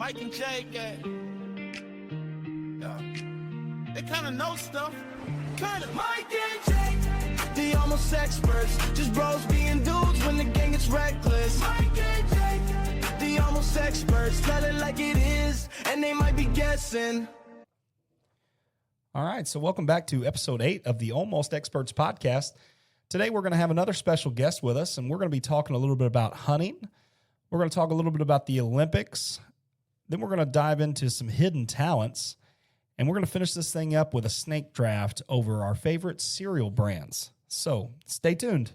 Mike and Jake, they kind of know stuff. Kind of. Mike and Jake, the almost experts. Just bros being dudes when the gang gets reckless. Mike and Jake, the almost experts. Tell it like it is, and they might be guessing. All right, so welcome back to episode 8 of the Almost Experts podcast. Today we're going to have another special guest with us, and we're going to be talking a little bit about hunting. We're going to talk a little bit about the Olympics. Then we're going to dive into some hidden talents, and we're going to finish this thing up with a snake draft over our favorite cereal brands. So stay tuned.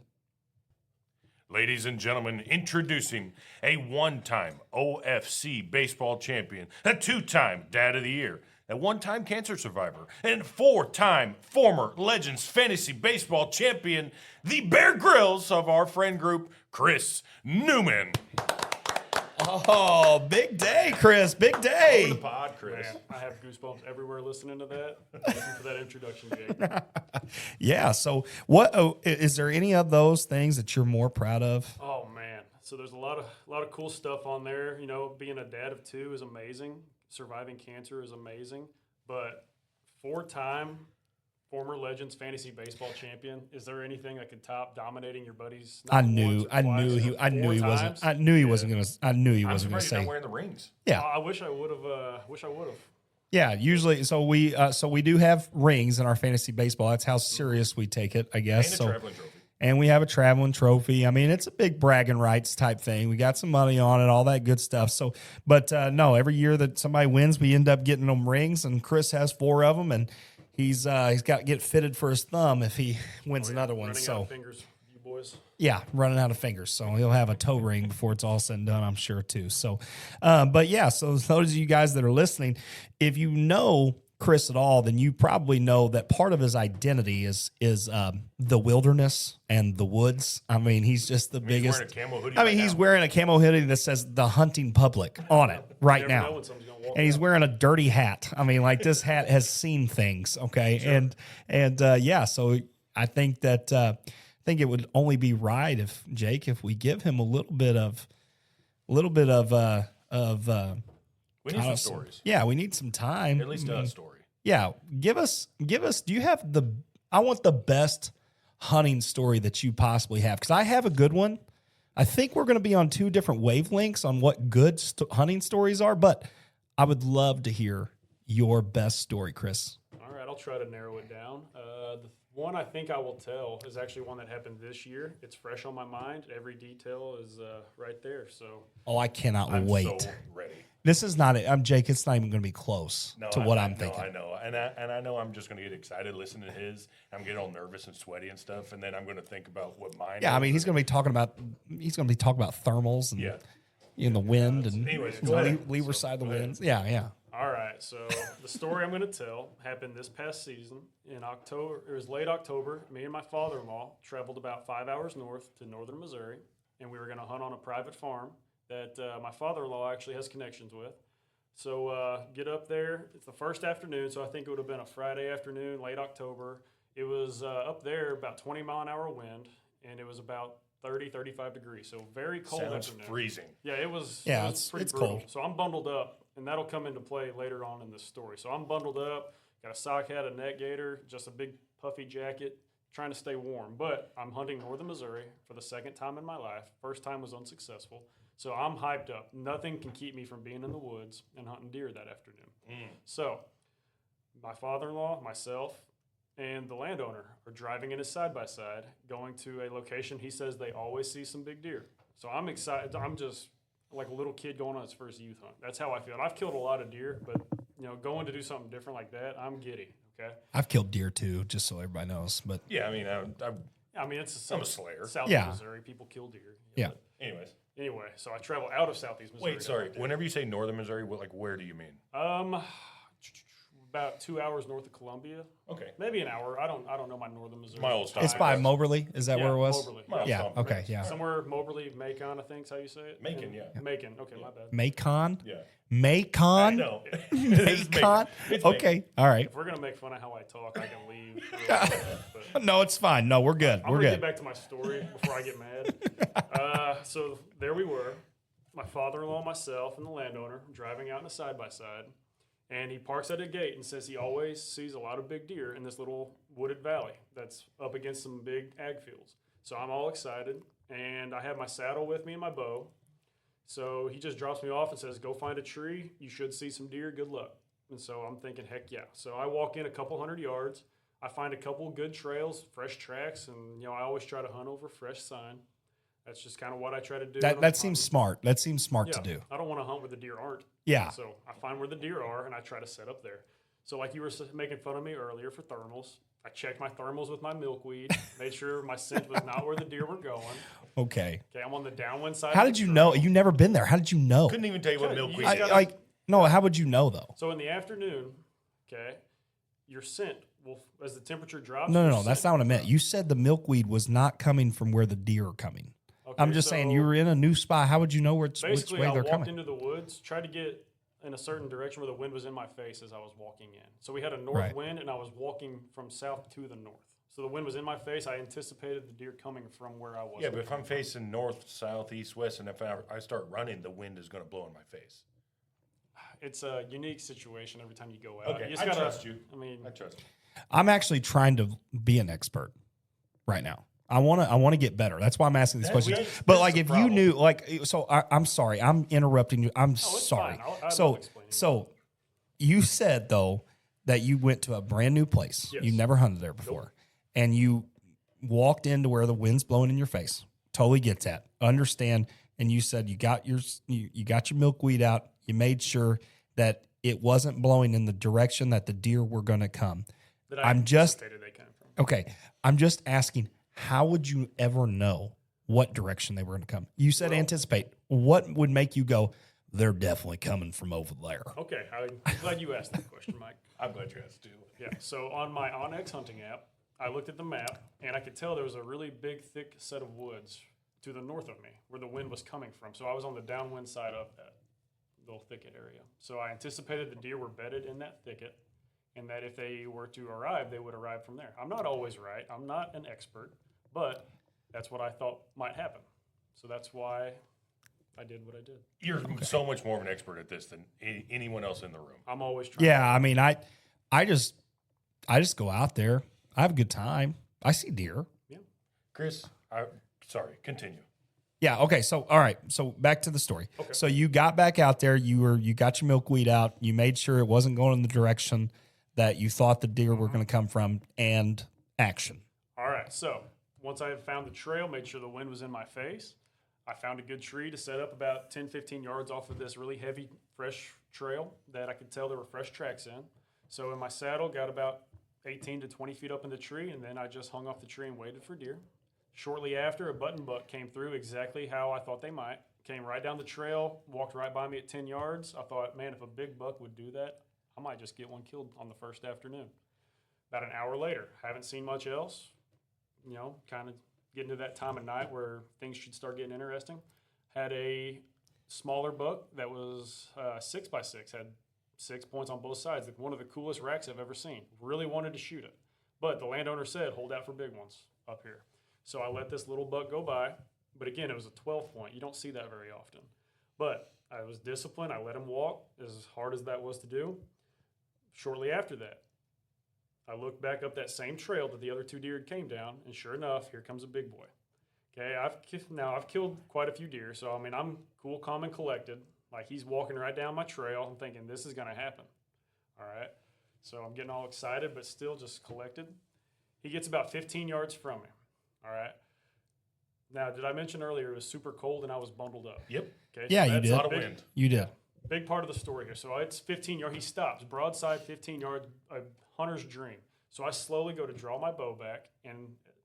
Ladies and gentlemen, introducing a one-time OFC baseball champion, a two-time Dad of the Year, a one-time cancer survivor, and four-time former Legends Fantasy Baseball champion, the Bear Grylls of our friend group, Chris Newman. Oh, big day, Chris. Big day. Welcome to the pod, Chris. Man, I have goosebumps everywhere listening to that. Thank you for that introduction, Jake. Yeah, so is there any of those things that you're more proud of? Oh man, so there's a lot of cool stuff on there. You know, being a dad of 2 is amazing. Surviving cancer is amazing. But 4-time former Legends Fantasy Baseball champion. Is there anything that could top dominating your buddies? I knew he wasn't going to. I knew he wasn't going to I'm surprised he's say. not wearing the rings. Yeah, I wish I would have. yeah. Usually, so we do have rings in our fantasy baseball. That's how serious we take it, I guess. And a So, traveling trophy. and we have a traveling trophy. I mean, it's a big bragging rights type thing. We got some money on it, all that good stuff. So, but no, every year that somebody wins, we end up getting them rings, and Chris has 4 of them, and he's got to get fitted for his thumb if he wins another one. Running out So of fingers, you boys. yeah, running out of fingers. So he'll have a toe ring before it's all said and done, I'm sure, too. So, but yeah, so those of you guys that are listening, if you know Chris at all, then you probably know that part of his identity is the wilderness and the woods. I mean, he's just the biggest. He's wearing a camo hoodie. I mean, he's wearing a camo hoodie that says "The Hunting Public" on it right You never know now. when somebody's gonna walk And he's out. wearing a dirty hat. I mean, like this hat has seen things, okay? Sure. And yeah, so I think that it would only be right if we give him a little bit of We need some stories. Yeah, we need some time. At least a story. Yeah, give us. Do you have I want the best hunting story that you possibly have, because I have a good one. I think we're going to be on 2 different wavelengths on what good hunting stories are, but I would love to hear your best story, Chris. All right, I'll try to narrow it down. The one I think I will tell is actually one that happened this year. It's fresh on my mind. Every detail is right there. So, Oh, I cannot I'm wait. so ready. This is not it. Jake. It's not even going to be close to what I'm thinking. I know. And I know I'm just going to get excited listening to his. I'm getting all nervous and sweaty and stuff. And then I'm going to think about what mine Yeah, is. I mean, he's going to be talking about thermals and Yeah. the wind and Anyways, the go ahead. leeward side of the winds. Yeah, yeah. all right. So the story I'm going to tell happened this past season in October. It was late October. Me and my father-in-law traveled about 5 hours north to northern Missouri, and we were going to hunt on a private farm that my father-in-law actually has connections with. So get up there. It's the first afternoon, so I think it would have been a Friday afternoon, late October. It was up there about 20-mile-an-hour wind, and it was about 30, 35 degrees, so very cold Sounds afternoon. freezing. Yeah, it was. Yeah, it was pretty it's brutal. cold. So I'm bundled up, and that'll come into play later on in this story. So I'm bundled up, got a sock hat, a neck gaiter, just a big puffy jacket, trying to stay warm. But I'm hunting northern Missouri for the second time in my life. First time was unsuccessful. So I'm hyped up. Nothing can keep me from being in the woods and hunting deer that afternoon. So my father-in-law, myself, and the landowner are driving in his side-by-side, going to a location he says they always see some big deer. So I'm excited. I'm just like a little kid going on his first youth hunt. That's how I feel. And I've killed a lot of deer, but going to do something different like that, I'm giddy. Okay. I've killed deer too, just so everybody knows. But Yeah, I mean, I mean, it's I'm a slayer. Southeast Yeah. Missouri. People kill deer. Yeah. But anyways. anyway, so I travel out of Southeast Missouri. Wait, sorry. Whenever you say northern Missouri, where do you mean? About 2 hours north of Columbia. Okay. Maybe an hour. I don't know my northern Missouri. My old style. it's by Moberly. Is that Yeah, where it was? Moberly. My old Yeah. style. Okay. Yeah. Somewhere Moberly, Macon, I think is how you say it. Macon, yeah. Macon. Okay, my bad. Macon. Yeah. Macon. No. Macon. Okay. All right. If we're gonna make fun of how I talk, I can leave. Real quick, but No, it's fine. No, we're good. I'm We're gonna good. get back to my story before I get mad. So there we were, my father-in-law, myself, and the landowner driving out in a side-by-side. And he parks at a gate and says he always sees a lot of big deer in this little wooded valley that's up against some big ag fields. So I'm all excited, and I have my saddle with me and my bow. So he just drops me off and says, go find a tree. You should see some deer. Good luck. And so I'm thinking, heck yeah. So I walk in a couple hundred yards. I find a couple good trails, fresh tracks, and I always try to hunt over fresh sign. That's just kind of what I try to do. That seems smart. That seems smart to do. I don't want to hunt where the deer aren't. Yeah. So I find where the deer are, and I try to set up there. So like you were making fun of me earlier for thermals, I checked my thermals with my milkweed, made sure my scent was not where the deer were going. Okay. Okay, I'm on the downwind side. How did you know? You've never been there. How did you know? Couldn't even tell you what milkweed is. No, how would you know though? So in the afternoon, okay, your scent will, as the temperature drops. No, that's not what I meant. You said the milkweed was not coming from where the deer are coming. Okay, I'm just saying you were in a new spot. How would you know which way basically, I they're walked coming? into the woods, tried to get in a certain direction where the wind was in my face as I was walking in. So we had a north wind, and I was walking from south to the north. So the wind was in my face. I anticipated the deer coming from where I was. Yeah, but if I'm facing north, south, east, west, and if I start running, the wind is going to blow in my face. It's a unique situation every time you go out. Okay, You just I gotta, trust you. I mean, I trust you. I'm actually trying to be an expert right now. I want to get better. That's why I'm asking these questions. But like, if you knew, I'm sorry, I'm interrupting you. I'm sorry. Fine. So you said though that you went to a brand new place. Yes. You never hunted there before, and you walked into where the wind's blowing in your face. Totally get that. Understand. And you said you got your milkweed out. You made sure that it wasn't blowing in the direction that the deer were going to come. I'm just asking, how would you ever know what direction they were going to come? You said anticipate. What would make you go, they're definitely coming from over there? Okay, I'm glad you asked that question, Mike. I'm glad you asked too. Yeah, so on my Onyx hunting app, I looked at the map, and I could tell there was a really big, thick set of woods to the north of me where the wind was coming from. So I was on the downwind side of that little thicket area. So I anticipated the deer were bedded in that thicket, and that if they were to arrive, they would arrive from there. I'm not always right. I'm not an expert, but that's what I thought might happen. So that's why I did what I did. You're so much more of an expert at this than anyone else in the room. I'm always trying. Yeah, I mean, I just go out there. I have a good time. I see deer. Yeah. Chris, sorry, continue. Yeah. Okay. So, all right. So back to the story. Okay. So you got back out there. You got your milkweed out. You made sure it wasn't going in the direction that you thought the deer were going to come from, and action. All right. So once I had found the trail, made sure the wind was in my face, I found a good tree to set up about 10, 15 yards off of this really heavy, fresh trail that I could tell there were fresh tracks in. So in my saddle, got about 18 to 20 feet up in the tree, and then I just hung off the tree and waited for deer. Shortly after, a button buck came through exactly how I thought they might. Came right down the trail, walked right by me at 10 yards. I thought, man, if a big buck would do that, I might just get one killed on the first afternoon. About an hour later, haven't seen much else. Kind of getting to that time of night where things should start getting interesting. Had a smaller buck that was 6x6, had 6 points on both sides. One of the coolest racks I've ever seen. Really wanted to shoot it. But the landowner said, hold out for big ones up here. So I let this little buck go by. But again, it was a 12 point. You don't see that very often. But I was disciplined. I let him walk as hard as that was to do. Shortly after that, I looked back up that same trail that the other two deer came down, and sure enough, here comes a big boy. Okay, I've killed quite a few deer, so I mean, I'm cool, calm, and collected. Like, he's walking right down my trail. I'm thinking, this is going to happen. All right, so I'm getting all excited, but still just collected. He gets about 15 yards from me. All right. Now, did I mention earlier it was super cold and I was bundled up? Yep. Okay. Yeah, so you did. A lot of wind. You did. Big part of the story here. So it's 15 yards. He stops. Broadside, 15 yards, a hunter's dream. So I slowly go to draw my bow back, and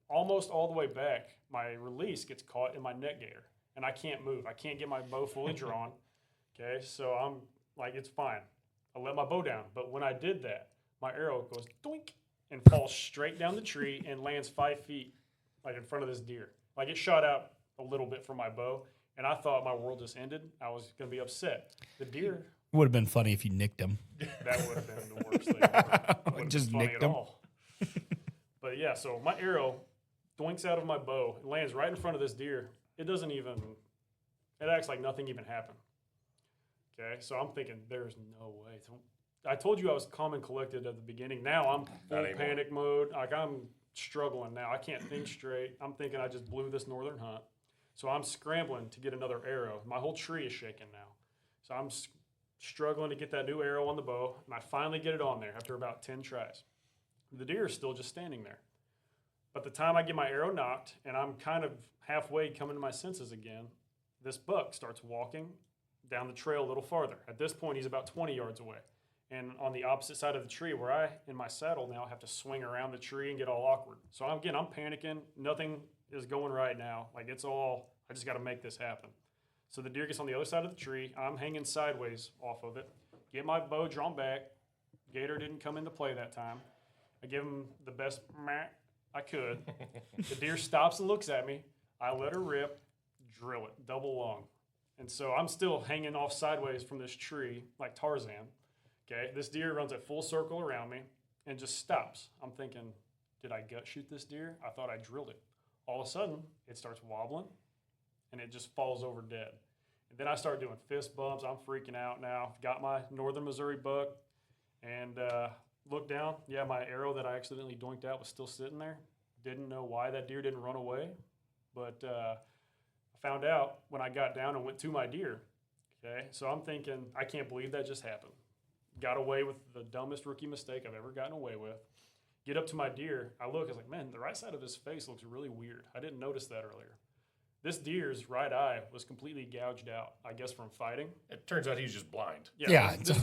almost all the way back, my release gets caught in my neck gaiter, and I can't move. I can't get my bow fully drawn. Okay, so I'm like, it's fine. I let my bow down. But when I did that, my arrow goes doink and falls straight down the tree and lands 5 feet, like in front of this deer. Like, it shot out a little bit from my bow, and I thought my world just ended. I was going to be upset. The deer. It would have been funny if you nicked him. That would have been the worst thing ever. Wouldn't Just been funny nicked at him. all. But yeah, so my arrow doinks out of my bow. It lands right in front of this deer. It doesn't even It acts like nothing even happened. Okay, so I'm thinking, there's no way. So I told you I was calm and collected at the beginning. Now I'm full panic mode. Like, I'm struggling now. I can't think straight. I'm thinking I just blew this northern hunt. So I'm scrambling to get another arrow. My whole tree is shaking now. So I'm struggling to get that new arrow on the bow, and I finally get it on there after about 10 tries. The deer is still just standing there. By the time I get my arrow knocked, and I'm kind of halfway coming to my senses again, this buck starts walking down the trail a little farther. At this point, he's about 20 yards away. And on the opposite side of the tree, where I, in my saddle now, have to swing around the tree and get all awkward. So I'm panicking. Nothing is going right now. Like, I just got to make this happen. So the deer gets on the other side of the tree. I'm hanging sideways off of it. Get my bow drawn back. Gator didn't come into play that time. I give him the best meh I could. The deer stops and looks at me. I let her rip, drill it, double long. And so I'm still hanging off sideways from this tree like Tarzan. Okay, this deer runs a full circle around me and just stops. I'm thinking, did I gut shoot this deer? I thought I drilled it. All of a sudden, it starts wobbling, and it just falls over dead. And then I start doing fist bumps. I'm freaking out now. Got my northern Missouri buck, and looked down. Yeah, my arrow that I accidentally doinked out was still sitting there. Didn't know why that deer didn't run away, but I found out when I got down and went to my deer. Okay, so I'm thinking, I can't believe that just happened. Got away with the dumbest rookie mistake I've ever gotten away with. Get up to my deer. I look, I was like, man, the right side of his face looks really weird. I didn't notice that earlier. This deer's right eye was completely gouged out, I guess, from fighting. It turns out he was just blind. Yeah, this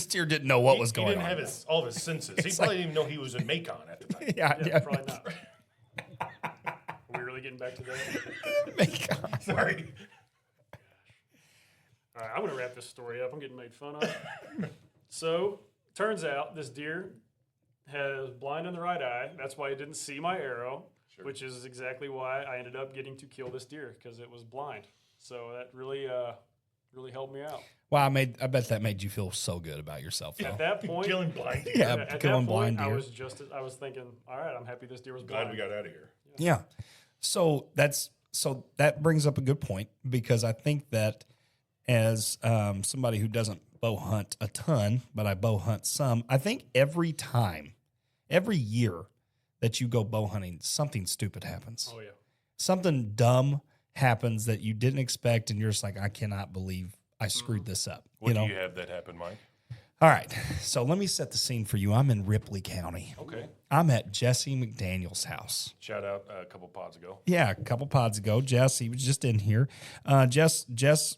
deer didn't know what was going on. He didn't have all of his senses. He probably didn't even know he was in Macon at the time. Yeah, Probably not. Are we really getting back to that? Macon. Sorry. All right, I'm going to wrap this story up. I'm getting made fun of. So, turns out this deer has blind in the right eye. That's why he didn't see my arrow, which is exactly why I ended up getting to kill this deer, because it was blind. So that really helped me out. Wow, I bet that made you feel so good about yourself, though. At that point, Killing blind deer. Yeah, at killing that point, blind deer. I was thinking, all right, I'm happy this deer was Glad blind. we got out of here. Yeah. So that brings up a good point, because I think that as somebody who doesn't bow hunt a ton, but I bow hunt some, I think every year that you go bow hunting, something stupid happens. Oh, yeah. Something dumb happens that you didn't expect, and you're just like, I cannot believe I screwed this up. What do you have that happen, Mike? All right, so let me set the scene for you. I'm in Ripley County. Okay. I'm at Jesse McDaniel's house. Shout out a couple pods ago. Yeah, a couple pods ago. Jess, he was just in here. Jess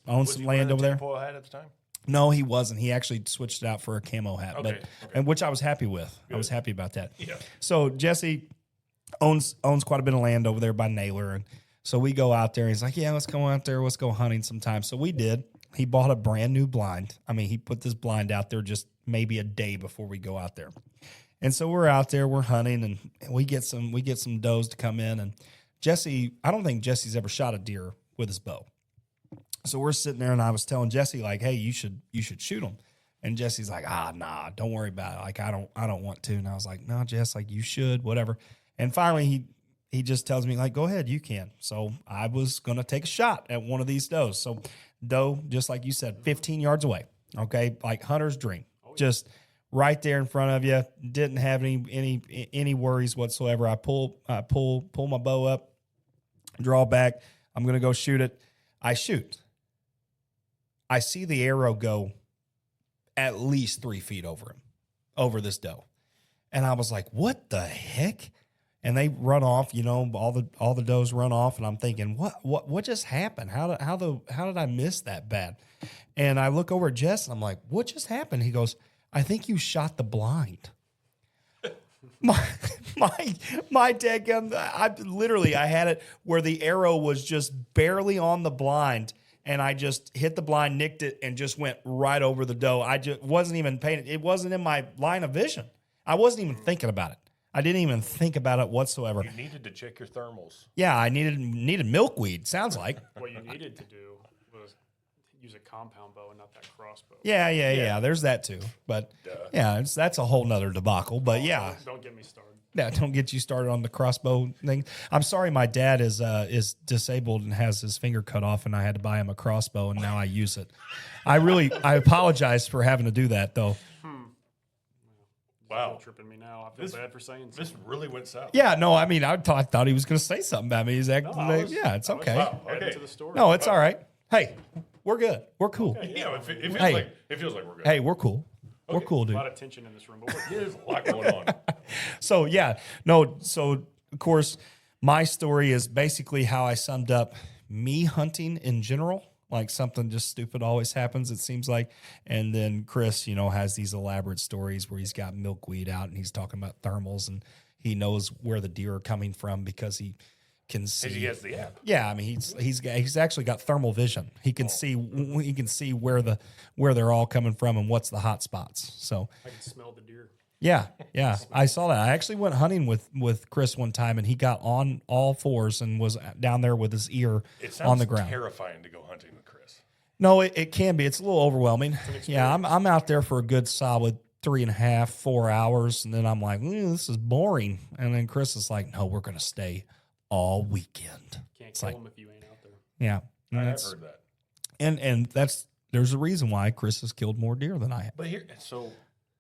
owns some land over there. Was he wearing a tinfoil hat at the time? No, he wasn't. He actually switched it out for a camo hat, Okay. and which I was happy with. I was happy about that. Yeah. So Jesse owns quite a bit of land over there by Naylor, and so we go out there. He's like, "Yeah, let's go out there. Let's go hunting sometime." So we did. He bought a brand new blind. I mean, he put this blind out there just maybe a day before we go out there. And so we're out there, we're hunting, and we get some does to come in. And Jesse, I don't think Jesse's ever shot a deer with his bow. So we're sitting there, and I was telling Jesse, like, hey, you should shoot him. And Jesse's like, nah, don't worry about it. Like, I don't want to. And I was like, no, Jess, like, you should, whatever. And finally he just tells me, like, go ahead, you can. So I was gonna take a shot at one of these does. So doe, just like you said, 15 yards away. Okay, like hunter's dream. Just right there in front of you. Didn't have any worries whatsoever. I pull my bow up, draw back. I'm gonna go shoot it. I shoot. I see the arrow go at least 3 feet over this doe, and I was like, "What the heck?" And they run off. You know, all the does run off, and I'm thinking, "What just happened? How did I miss that bad?" And I look over at Jess, and I'm like, "What just happened?" He goes, I think you shot the blind. my daggum, I had it where the arrow was just barely on the blind, and I just hit the blind, nicked it, and just went right over the doe. I just wasn't even paying it wasn't in my line of vision. I wasn't even thinking about it. I didn't even think about it whatsoever. You needed to check your thermals. Yeah, I needed milkweed, sounds like. What you needed to do was use a compound bow and not that crossbow. Yeah. There's that too. But yeah, that's a whole nother debacle. But yeah. Don't get me started. Yeah, don't get you started on the crossbow thing. I'm sorry, my dad is disabled and has his finger cut off, and I had to buy him a crossbow, and now I use it. I apologize for having to do that, though. Wow. Tripping me now. I feel bad for saying This something. really went south. Yeah, no, I mean, I thought he was going to say something about me. He's acting yeah, it's okay. Wow. Adding Okay. to the story. No, it's all right. Hey, we're good. We're cool. Yeah, it feels, Hey. it feels like we're good. Hey, we're cool. We're cool, A dude. lot of tension in this room, but we're There's a lot going on. So yeah, no. So of course, my story is basically how I summed up me hunting in general. Like something just stupid always happens, it seems like. And then Chris, has these elaborate stories where he's got milkweed out and he's talking about thermals and he knows where the deer are coming from because he can see. He has the app. Yeah, I mean he's actually got thermal vision. He can see where they're all coming from and what's the hot spots. So I can smell the deer. yeah, I saw that. I actually went hunting with Chris one time, and he got on all fours and was down there with his ear It sounds on the ground. terrifying to go hunting with Chris. No, it can be. It's a little overwhelming. Yeah, I'm out there for a good solid 3.5, 4 hours, and then I'm like, this is boring. And then Chris is like, no, we're gonna stay all weekend. Can't It's kill like, them if you ain't out there. yeah, I have that's- heard that. and there's a reason why Chris has killed more deer than I have. But so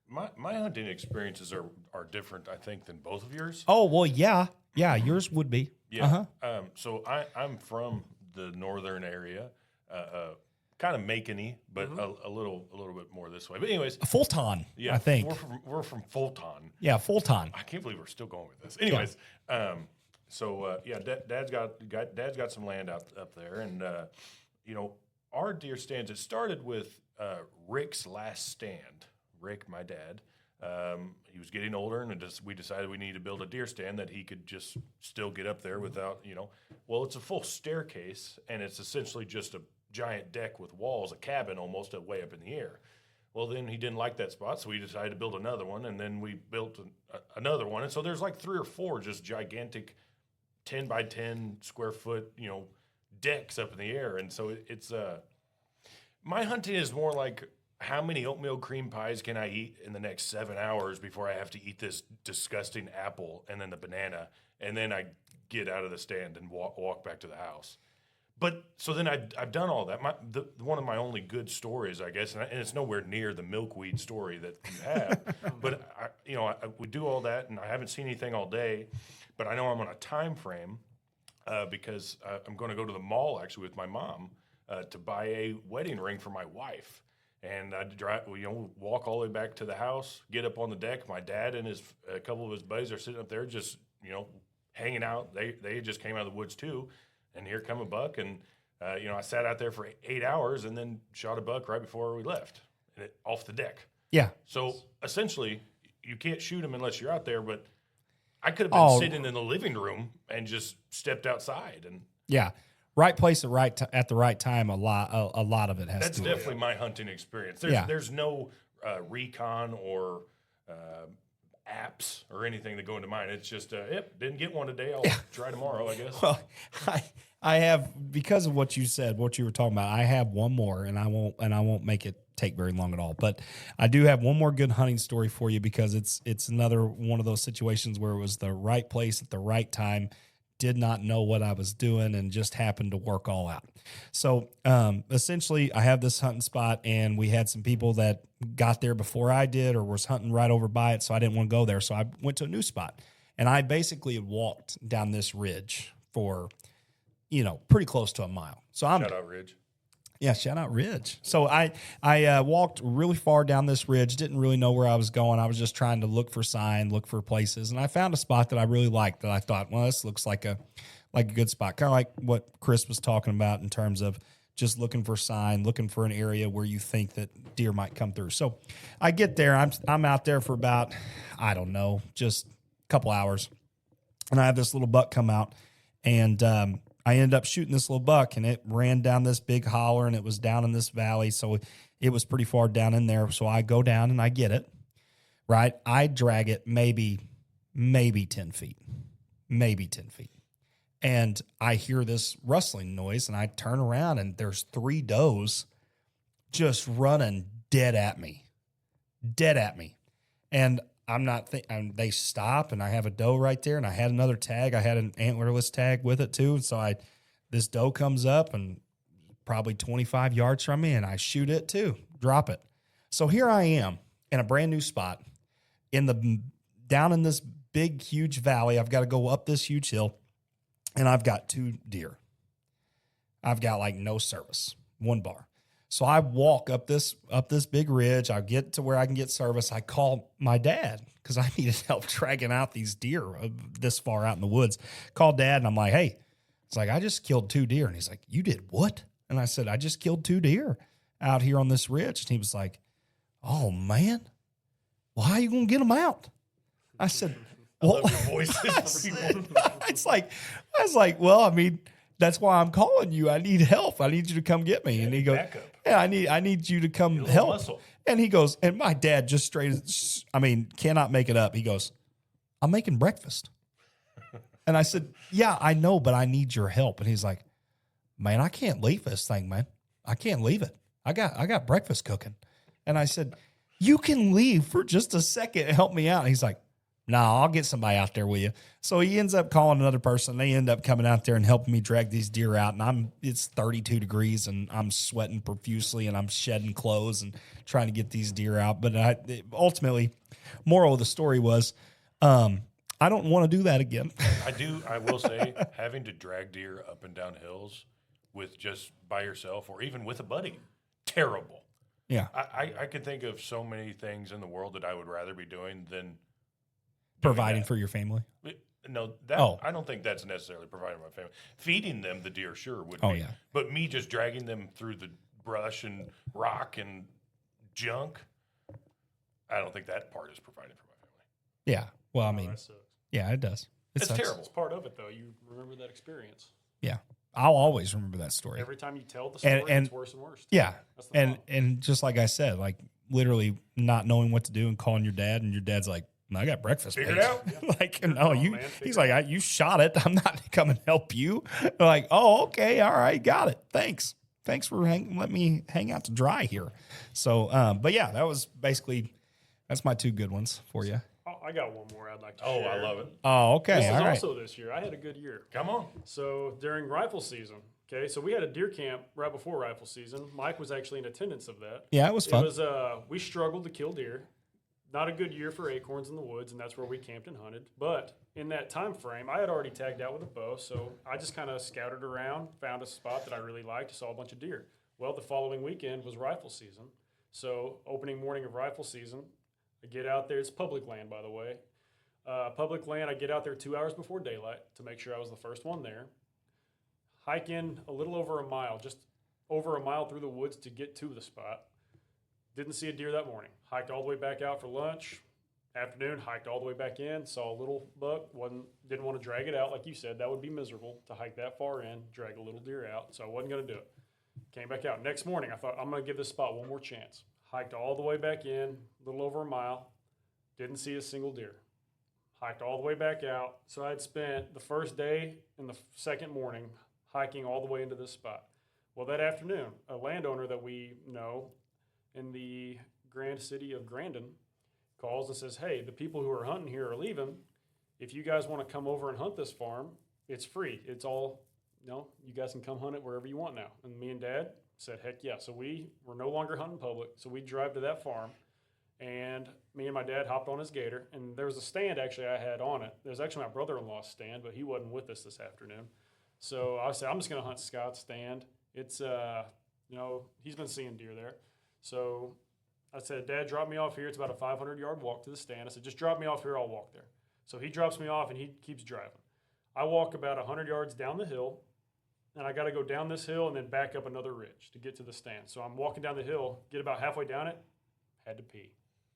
my hunting experiences are different, I think, than both of yours. Oh well, yeah, yours would be. Yeah. So I'm from the northern area, kind of Macon-y, but a little bit more this way. But anyways, Fulton, yeah, I think. we're from Fulton. Yeah, Fulton. I can't believe we're still going with this. Anyways, Dad's got some land up there, and our deer stands. It started with Rick's last stand. Rick, my dad, he was getting older, and we decided we needed to build a deer stand that he could just still get up there without, Well, it's a full staircase, and it's essentially just a giant deck with walls, a cabin almost, way up in the air. Well, then he didn't like that spot, so we decided to build another one, and then we built another one. And so there's like 3 or 4 just gigantic 10 by 10 square foot, decks up in the air. And so it's my hunting is more like, how many oatmeal cream pies can I eat in the next 7 hours before I have to eat this disgusting apple and then the banana, and then I get out of the stand and walk back to the house. But so then I've done all that. One of my only good stories, I guess, and it's nowhere near the milkweed story that you have. But we do all that, and I haven't seen anything all day. But I know I'm on a time frame because I'm going to go to the mall actually with my mom to buy a wedding ring for my wife. And I walk all the way back to the house, get up on the deck. My dad and a couple of his buddies are sitting up there just hanging out. They just came out of the woods too. And here come a buck, and I sat out there for 8 hours and then shot a buck right before we left, off the deck. Yeah. So essentially, you can't shoot him unless you're out there. But I could have been sitting in the living room and just stepped outside. And yeah, right place at the right time. A lot of it has. That's to definitely my hunting experience. There's no recon or apps or anything that go into mine. It's just didn't get one today. I'll try tomorrow, I guess. Well, I have, because of what you said, what you were talking about, I have one more, and I won't make it take very long at all. But I do have one more good hunting story for you, because it's another one of those situations where it was the right place at the right time, did not know what I was doing, and just happened to work all out. So essentially, I have this hunting spot, and we had some people that got there before I did or was hunting right over by it, so I didn't want to go there. So I went to a new spot, and I basically had walked down this ridge for pretty close to a mile. So I'm Shout out Ridge. Yeah, shout out Ridge. So I walked really far down this ridge, didn't really know where I was going. I was just trying to look for sign, look for places, and I found a spot that I really liked, that I thought, well, this looks like a good spot, kind of like what Chris was talking about in terms of just looking for sign, looking for an area where you think that deer might come through. So I get there, I'm out there for about, I don't know, just a couple hours, and I have this little buck come out, and I ended up shooting this little buck, and it ran down this big holler, and it was down in this valley. So it was pretty far down in there. So I go down and I get it, right? I drag it maybe 10 feet. And I hear this rustling noise, and I turn around, and there's 3 does just running dead at me. And I'm not they stop, and I have a doe right there, and I had another tag. I had an antlerless tag with it too. And so this doe comes up and probably 25 yards from me, and I shoot it too, drop it. So here I am in a brand new spot down in this big, huge valley. I've got to go up this huge hill, and I've got 2 deer. I've got like no service, 1 bar. So I walk up this big ridge. I get to where I can get service. I call my dad because I needed help dragging out these deer this far out in the woods. Call Dad, and I'm like, hey, it's like, I just killed 2 deer. And he's like, you did what? And I said, I just killed 2 deer out here on this ridge. And he was like, oh, man, well, how are you going to get them out? I said, well, I love your voices. I was like, well, I mean, that's why I'm calling you. I need help. I need you to come get me. And he goes, backup. yeah, I need you to come help. Muscle. And he goes, and my dad just cannot make it up. He goes, I'm making breakfast. And I said, yeah, I know, but I need your help. And he's like, man, I can't leave this thing, man. I can't leave it. I got breakfast cooking. And I said, you can leave for just a second and help me out. And he's like, no, I'll get somebody out there with you. So he ends up calling another person. They end up coming out there and helping me drag these deer out. And it's 32 degrees and I'm sweating profusely and I'm shedding clothes and trying to get these deer out. But ultimately, moral of the story was, I don't want to do that again. I will say, having to drag deer up and down hills with just by yourself or even with a buddy, terrible. Yeah. I can think of so many things in the world that I would rather be doing than Providing for your family. No, I don't think that's necessarily providing for my family. Feeding them the deer, sure, would be. Yeah. But me just dragging them through the brush and rock and junk, I don't think that part is providing for my family. Yeah. Well, I mean, That sucks. yeah, it does. It's sucks. terrible. It's part of it, though. You remember that experience. Yeah. I'll always remember that story. Every time you tell the story, And it's worse and worse. yeah. That's the problem. And just like I said, like literally not knowing what to do and calling your dad, and your dad's like, I got breakfast. Figure it mate." out. Like, no, on, you. man. He's Figure like, you shot it. I'm not coming to help you. They're like, oh, okay, all right, got it. Thanks for letting me hang out to dry here. So, but yeah, that's my 2 good ones for you. Oh, I got one more I'd like to Oh, share. I love it. Oh, okay, This is all right. also this year. I had a good year. Come on. So during rifle season, okay, so we had a deer camp right before rifle season. Mike was actually in attendance of that. Yeah, it was fun. It was we struggled to kill deer. Not a good year for acorns in the woods, and that's where we camped and hunted. But in that time frame, I had already tagged out with a bow, so I just kind of scouted around, found a spot that I really liked, saw a bunch of deer. Well, the following weekend was rifle season. So opening morning of rifle season, I get out there. It's public land, by the way. Public land, I get out there 2 hours before daylight to make sure I was the first one there. Hike in a little over a mile, just over a mile through the woods to get to the spot. Didn't see a deer that morning. Hiked all the way back out for lunch. Afternoon, hiked all the way back in. Saw a little buck. Didn't want to drag it out. Like you said, that would be miserable to hike that far in, drag a little deer out. So I wasn't going to do it. Came back out. Next morning, I thought, I'm going to give this spot one more chance. Hiked all the way back in, a little over a mile. Didn't see a single deer. Hiked all the way back out. So I'd spent the first day and the second morning hiking all the way into this spot. Well, that afternoon, a landowner that we know in the grand city of Grandin calls and says, hey, the people who are hunting here are leaving. If you guys want to come over and hunt this farm, it's free. It's all, you guys can come hunt it wherever you want now. And me and Dad said, heck yeah. So we were no longer hunting public. So we drive to that farm, and me and my dad hopped on his gator. And there was a stand actually I had on it. There's actually my brother-in-law's stand, but he wasn't with us this afternoon. So I said, I'm just going to hunt Scott's stand. It's, he's been seeing deer there. So I said, Dad, drop me off here. It's about a 500-yard walk to the stand. I said, just drop me off here. I'll walk there. So he drops me off, and he keeps driving. I walk about 100 yards down the hill, and I got to go down this hill and then back up another ridge to get to the stand. So I'm walking down the hill, get about halfway down it, had to pee.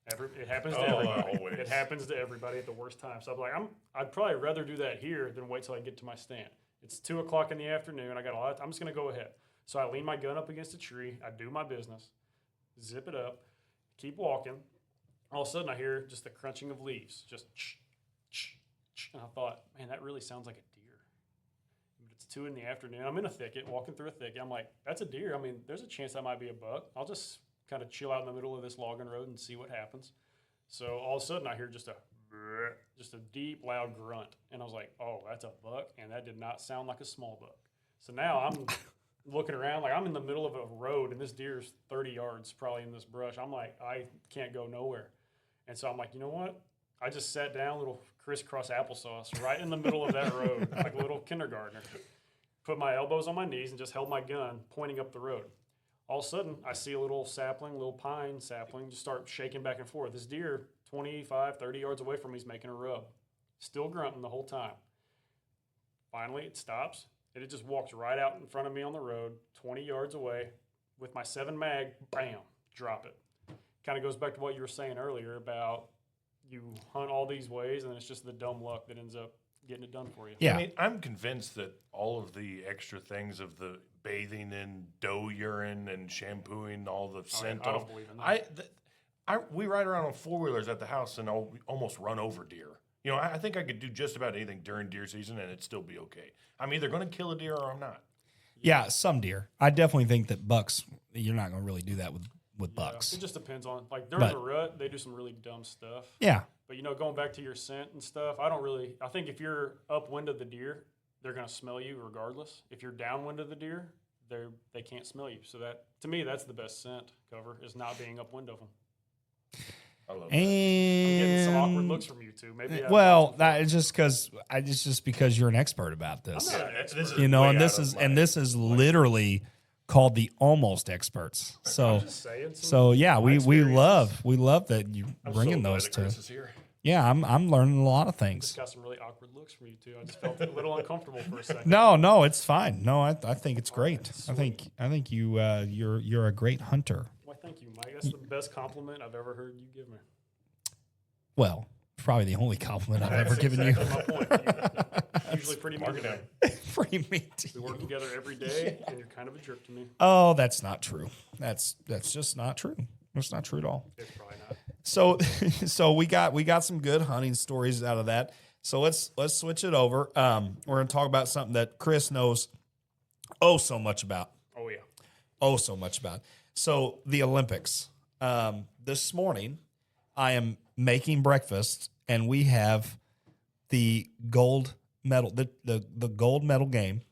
It happens to everybody. Always. It happens to everybody at the worst time. So I'm like, I'd probably rather do that here than wait till I get to my stand. It's 2 o'clock in the afternoon. I got a lot. I'm just going to go ahead. So I lean my gun up against a tree. I do my business. Zip it up, keep walking. All of a sudden, I hear just the crunching of leaves, just and I thought, man, that really sounds like a deer. It's 2 in the afternoon. I'm in a thicket, walking through a thicket. I'm like, that's a deer. I mean, there's a chance that might be a buck. I'll just kind of chill out in the middle of this logging road and see what happens. So all of a sudden I hear just a deep, loud grunt. And I was like, oh, that's a buck. And that did not sound like a small buck. So now I'm looking around like I'm in the middle of a road and this deer's 30 yards probably in this brush. I'm like, I can't go nowhere. And so I'm like, you know what? I just sat down, little crisscross applesauce, right in the middle of that road, like a little kindergartner. Put my elbows on my knees and just held my gun pointing up the road. All of a sudden, I see a little sapling, little pine sapling, just start shaking back and forth. This deer, 25, 30 yards away from me, is making a rub. Still grunting the whole time. Finally, it stops, and it just walks right out in front of me on the road, 20 yards away, with my 7 mag, bam, drop it. Kind of goes back to what you were saying earlier about you hunt all these ways, and it's just the dumb luck that ends up getting it done for you. Yeah. I mean, I'm convinced that all of the extra things of the bathing in doe urine and shampooing all the scent I don't off. believe in that. We ride around on 4-wheelers at the house and almost run over deer. You know, I think I could do just about anything during deer season and it'd still be okay. I'm either going to kill a deer or I'm not. Yeah, some deer. I definitely think that bucks, you're not going to really do that with bucks. It just depends on, like, during the rut, they do some really dumb stuff. Yeah. But, you know, going back to your scent and stuff, I think if you're upwind of the deer, they're going to smell you regardless. If you're downwind of the deer, they can't smell you. So that, to me, that's the best scent cover, is not being upwind of them. I love that. I'm getting some awkward And looks from you two. Maybe. that is just because you're an expert about this. This is You know, way and out this of is my- and this is literally called the almost experts. So just saying so yeah, we experiences. love that you I'm bringing so glad those that to. Chris is here. Yeah, I'm learning a lot of things. Just got some really awkward looks from you two. I just felt a little uncomfortable for a second. No, it's fine. No, I think it's great. I think you're a great hunter. Well, thank you, Mike. That's the best compliment I've ever heard you give me. Well, probably the only compliment I've ever given you. That's exactly my point. You're usually pretty mean to me. Pretty mean to We you. work together every day, and you're kind of a jerk to me. Oh, that's not true. That's just not true. That's not true at all. It's probably not. So we got some good hunting stories out of that. So let's switch it over. We're going to talk about something that Chris knows so much about. Oh, yeah. So much about. So the Olympics. This morning, I am making breakfast, and we have the gold medal, the gold medal game,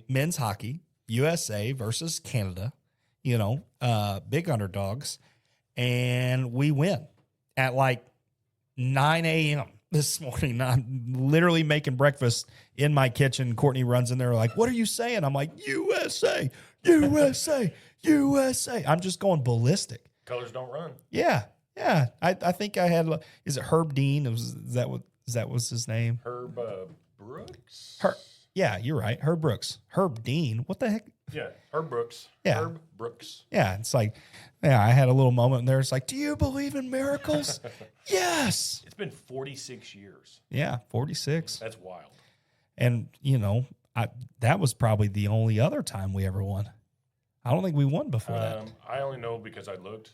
men's hockey, USA versus Canada. You know, big underdogs, and we win at like 9 a.m. this morning. I'm literally making breakfast in my kitchen. Courtney runs in there like, "What are you saying?" I'm like, "USA, USA, USA." I'm just going ballistic. Colors don't run. Yeah. I think I had. Is it Herb Dean? Is that was his name? Herb Brooks? Yeah, you're right. Herb Brooks. Herb Dean. What the heck? Yeah, Herb Brooks. Yeah. Herb Brooks. Yeah, it's like, yeah, I had a little moment in there. It's like, do you believe in miracles? Yes. It's been 46 years. Yeah, 46. That's wild. And, you know, that was probably the only other time we ever won. I don't think we won before that. I only know because I looked.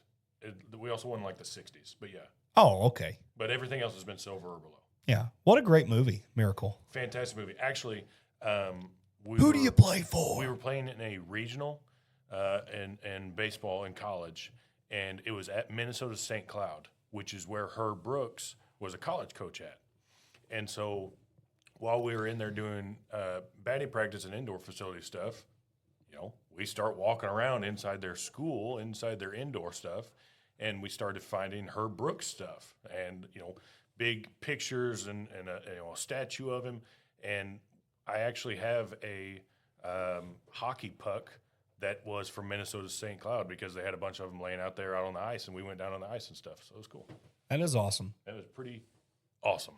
We also won like the 60s, but yeah. Oh, okay. But everything else has been silver or below. Yeah. What a great movie, Miracle. Fantastic movie. Actually, Who do you play for? We were playing in a regional in baseball in college, and it was at Minnesota St. Cloud, which is where Herb Brooks was a college coach at. And so while we were in there doing batting practice and indoor facility stuff, you know, we start walking around inside their school, inside their indoor stuff, and we started finding Herb Brooks stuff and, you know, big pictures and a statue of him. And I actually have a hockey puck that was from Minnesota St. Cloud because they had a bunch of them laying out there out on the ice, and we went down on the ice and stuff. So it was cool. That is awesome. That was pretty awesome.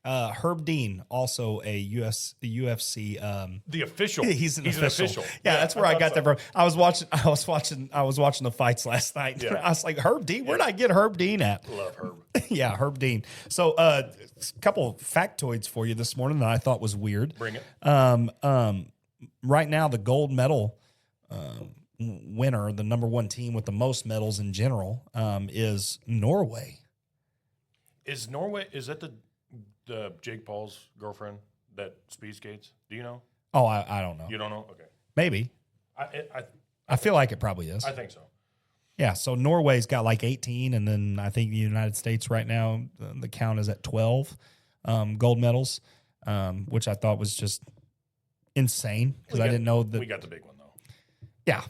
Herb Dean, also a UFC. The official. He's an official. Yeah, that's where I got thought that from. I was watching the fights last night. Yeah. I was like, Herb Dean, where'd I get Herb Dean at? Love Herb. Yeah, Herb Dean. So, a couple factoids for you this morning that I thought was weird. Bring it. Right now, the gold medal winner, the number one team with the most medals in general, is Norway. Is that the Jake Paul's girlfriend that speed skates? Do you know? Oh, I don't know. You don't know? Okay. Maybe. I I feel like it probably is. I think so. Yeah, so Norway's got like 18, and then I think the United States right now, the count is at 12 gold medals, which I thought was just insane because I didn't know that. We got the big one, though. Yeah.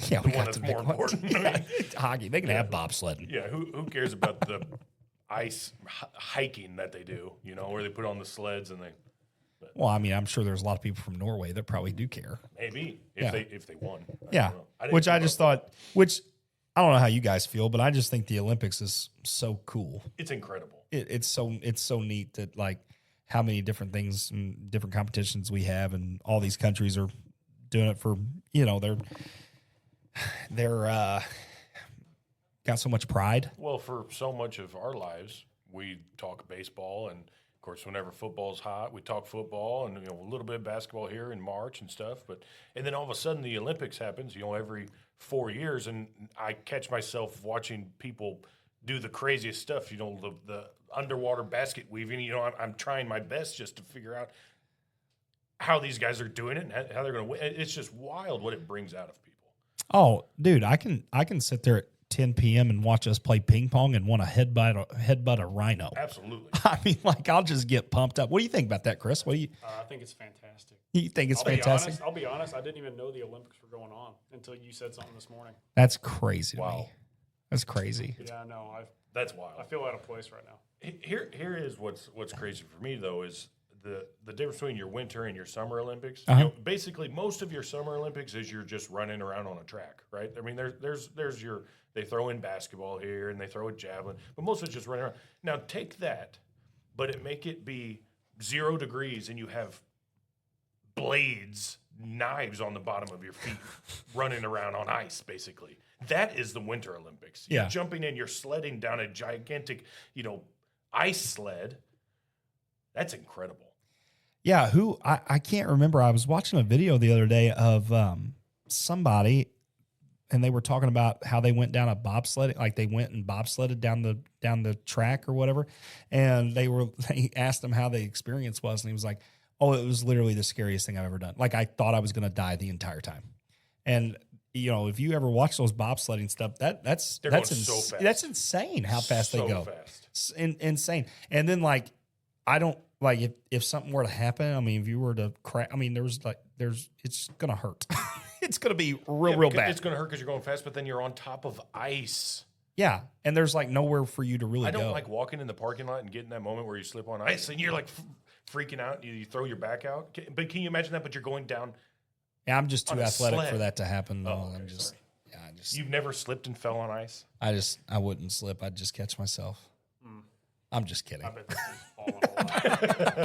Yeah, The we one got that's the more big one. important. Yeah, hockey. They can have bobsledding. Yeah, who cares about the ice hiking that they do, where they put on the sleds and they. Well, I mean, I'm sure there's a lot of people from Norway that probably do care. Maybe if they won. Yeah, which I just thought, I don't know how you guys feel, but I just think the Olympics is so cool. It's incredible. It's so neat that like how many different things and different competitions we have, and all these countries are doing it for they're got so much pride. Well, for so much of our lives, we talk baseball, and of course, whenever football's hot, we talk football, and a little bit of basketball here in March and stuff. And then all of a sudden, the Olympics happens. Every 4 years, and I catch myself watching people do the craziest stuff. The underwater basket weaving. I'm trying my best just to figure out how these guys are doing it and how they're going to win. It's just wild what it brings out of people. Oh, dude, I can sit there at 10 p.m. and watch us play ping pong and want to headbutt a rhino. Absolutely. I mean, like, I'll just get pumped up. What do you think about that, Chris? I think it's fantastic. You think it's fantastic? I'll be honest. I didn't even know the Olympics were going on until you said something this morning. That's crazy to Wow. me. That's crazy. Yeah, I know. That's wild. I feel out of place right now. Here is what's crazy for me though is the difference between your winter and your summer Olympics. Uh-huh. Basically, most of your summer Olympics is you're just running around on a track, right? I mean, there's your they throw in basketball here and they throw a javelin, but most of it's just running around. Now take that, but make it be 0 degrees and you have blades, knives on the bottom of your feet, running around on ice. Basically, that is the Winter Olympics. Yeah. You're jumping in, you're sledding down a gigantic, ice sled. That's incredible. Yeah, I can't remember. I was watching a video the other day of somebody, and they were talking about how they went down a bobsled, like they went and bobsledded down the track or whatever, and they asked him how the experience was, and he was like, "Oh, it was literally the scariest thing I've ever done. Like I thought I was going to die the entire time." And if you ever watch those bobsledding stuff, that's going so fast. That's insane how fast they go. Fast. Insane. And then like I don't like if something were to happen. I mean, if you were to crash, I mean, it's gonna hurt. It's gonna be real bad. It's gonna hurt because you're going fast, but then you're on top of ice. Yeah, and there's like nowhere for you to really go. I don't like walking in the parking lot and getting that moment where you slip on ice and you're like freaking out. You throw your back out. But can you imagine that? But you're going down. Yeah, I'm just too athletic sled. for that to happen. Though. Oh, okay, I'm just, sorry. yeah, I just, You've never slipped and fell on ice? I wouldn't slip. I'd just catch myself. I'm just kidding. I bet this is falling a